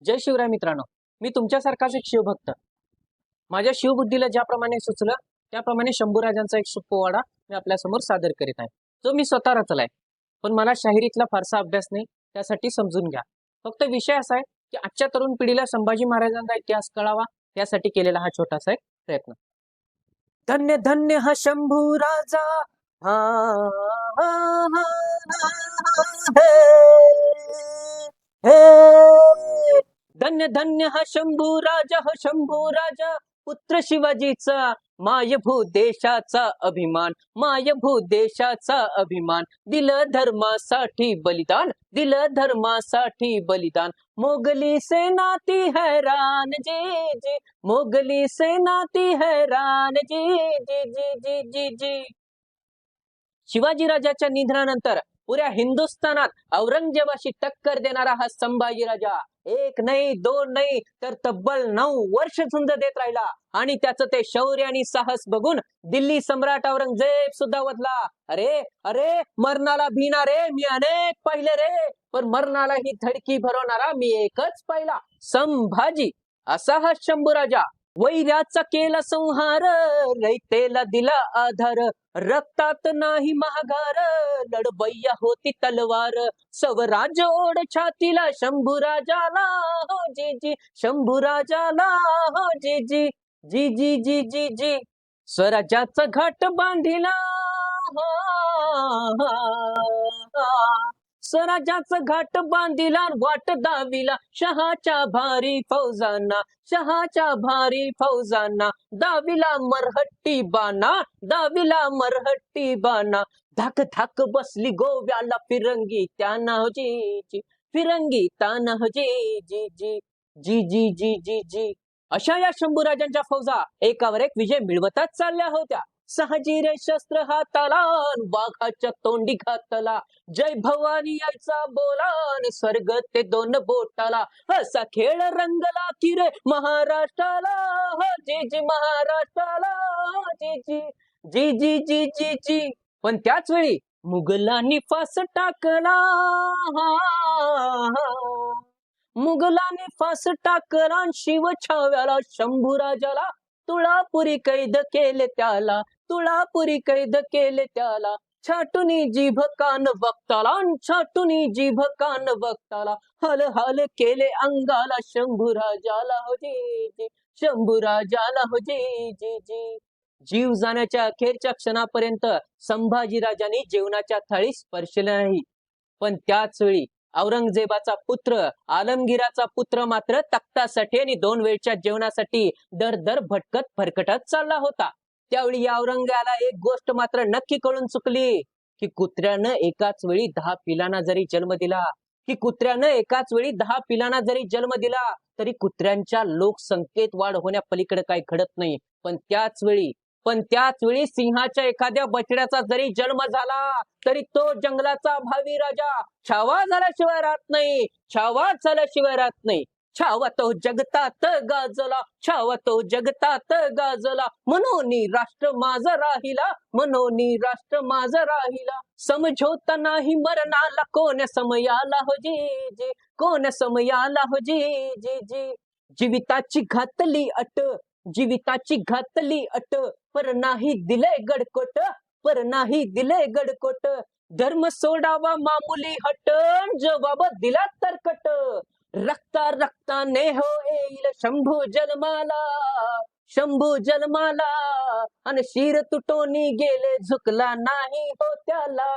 जय शिवराय मित्रांनो, मी तुमच्यासारखाच एक शिवभक्त. माझ्या शिवबुद्धीला ज्याप्रमाणे सुचलं त्याप्रमाणे शंभूराजांचा एक सुप्पवाडा मी आपल्यासमोर सादर करीत आहे, जो मी स्वतः रचलाय. पण मला शाहिरीतला फारसा अभ्यास नाही, त्यासाठी समजून घ्या. फक्त विषय असा आहे की आजच्या तरुण पिढीला संभाजी महाराजांचा इतिहास कळावा, यासाठी केलेला हा छोटासा एक प्रयत्न. धन्य धन्य हा शंभू राजा, हा, हा, हा, हा, हे, हे. धन्य धन्य हा शंभू राजा, हो शंभू राजा, पुत्र शिवाजीचा, मायभू देशाचा अभिमान, मायभू देशाचा अभिमान. दिलं धर्मासाठी बलिदान, दिलं धर्मासाठी बलिदान. मोगली सेना ती हैरान जी जी, मोगली सेना ती हैरान जी जी जी जी जी जी. शिवाजी राजाच्या निधनानंतर पुऱ्या हिंदुस्थानात औरंगजेबाशी टक्कर देणारा हा संभाजी राजा एक नाही दोन नाही तर तब्बल 9 वर्ष झुंज देत राहिला. आणि त्याचं ते शौर्य आणि साहस बघून दिल्ली सम्राट औरंगजेब सुद्धा वदला. अरे अरे, मरणाला भिना रे मी अनेक पाहिले रे, पण मरणाला ही धडकी भरवणारा मी एकच पाहिला, संभाजी. असा हा शंभू राजा. वैराचा केला संहार, रयतेला दिला आधार, रक्तात नाही महागार, लढबैया होती तलवार. स्वराज्य ओढ छातीला शंभू राजाला, हो जी जी, शंभू राजाला, हो जी जी जी जी जी जी जी. स्वराज्याचा घाट बांधिला, स्वराज्याचा घाट बांधिला, वाट दाविला शहाच्या भारी फौजांना, शहाच्या भारी फौजांना. दाविला मरहट्टी बाना, दाविला मरहट्टी बाना. धाक धाक बसली गोव्याला फिरंगी त्याना, हो जी जी, फिरंगी ताना, हो जी जी जी जी जी जी जी जी. अशा या शंभूराजांच्या फौजा एकावर एक विजय मिळवतच चालल्या होत्या. सहजिरे शस्त्र हाताला, वाघाच्या तोंडी घातला. जय भवानी यायचा बोलान, स्वर्ग ते 2 बोटाला. असा खेळ रंगला की रे महाराष्ट्राला, हो जी जी महाराष्ट्राला, हो जी जी जी जी जी जी जी. पण त्याच वेळी मुघलांनी फास टाकला, मुघलांनी फास टाकला. शिव छाव्याला शंभू राजाला, तुळापुरी कैद केले त्याला, तुळापुरी कैद केले त्याला. छाटुनी जीभ कान वक्ताला, छाटुनी जीभ कान वक्ताला. हल हल केले अंगाला शंभू राजाला, हो जी जी, शंभू राजाला, हो जी जी जी. जीव जाण्याच्या अखेरच्या क्षणापर्यंत संभाजी राजांनी जेवणाच्या थाळीस स्पर्शले नाही. पण त्याच वेळी औरंगजेबाचा पुत्र, आलमगीराचा पुत्र मात्र तख्तासाठी आणि 2 वेळच्या जेवणासाठी दर दर भटकत भरकटत चालला होता. त्यावेळी या औरंग्याला एक गोष्ट मात्र नक्की कळून चुकली की कुत्र्यानं एकाच वेळी 10 पिलांना जरी जन्म दिला, की कुत्र्यानं एकाच वेळी 10 पिलांना जरी जन्म दिला तरी कुत्र्यांच्या लोकसंख्येत वाढ होण्या पलीकडे काही घडत नाही. पण त्याच वेळी सिंहाच्या एखाद्या बछड्याचा जरी जन्म झाला तरी तो जंगलाचा भावी राजा छावा झाल्याशिवाय राहत नाही, छावा झाल्याशिवाय राहत नाही. छावा तो जगतात गाजला, छावा तो जगतात गाजला. म्हणून राष्ट्र माझा राहिला, म्हणून राष्ट्र माझा राहिला. समझोता नाही मरणाला, कोण समयाला, हो जी जी, कोण समयाला, हो जी जी जी. जीविताची घातली अट, जीविताची घातली अट, पर नाही दिले गडकोट, पर नाही दिले गडकोट. धर्म सोडावा मामुली हट, जवाब दिला तरकट. रक्ता रक्ताने हो येईल शंभू जन्माला, शंभू जन्माला. आणि शिर तुटोनी गेले झुकला नाही हो त्याला.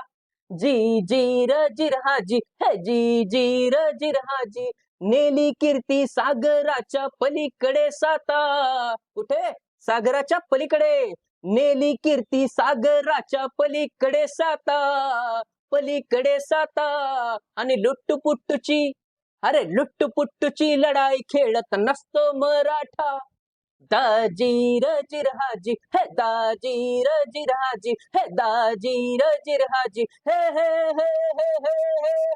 जी जी र जिरहाजी, हे जी जी र जिरहाजी. नेली कीर्ती सागराच्या पलीकडे साता, कुठे? सागराच्या पलीकडे. नेली कीर्ती सागराच्या पलीकडे साता, पलीकडे साता. आणि लुट्टुपुट्टूची, अरे लुट्टुपुट्टूची लढाई खेळत नसतो मराठा. दाजी र जिरहाजी, हे दाजी र जिरहाजी, हे दाजी र जिरहाजी, हे हे हे हे हे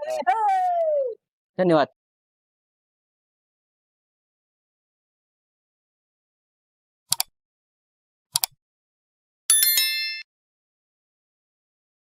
हे हे. धन्यवाद.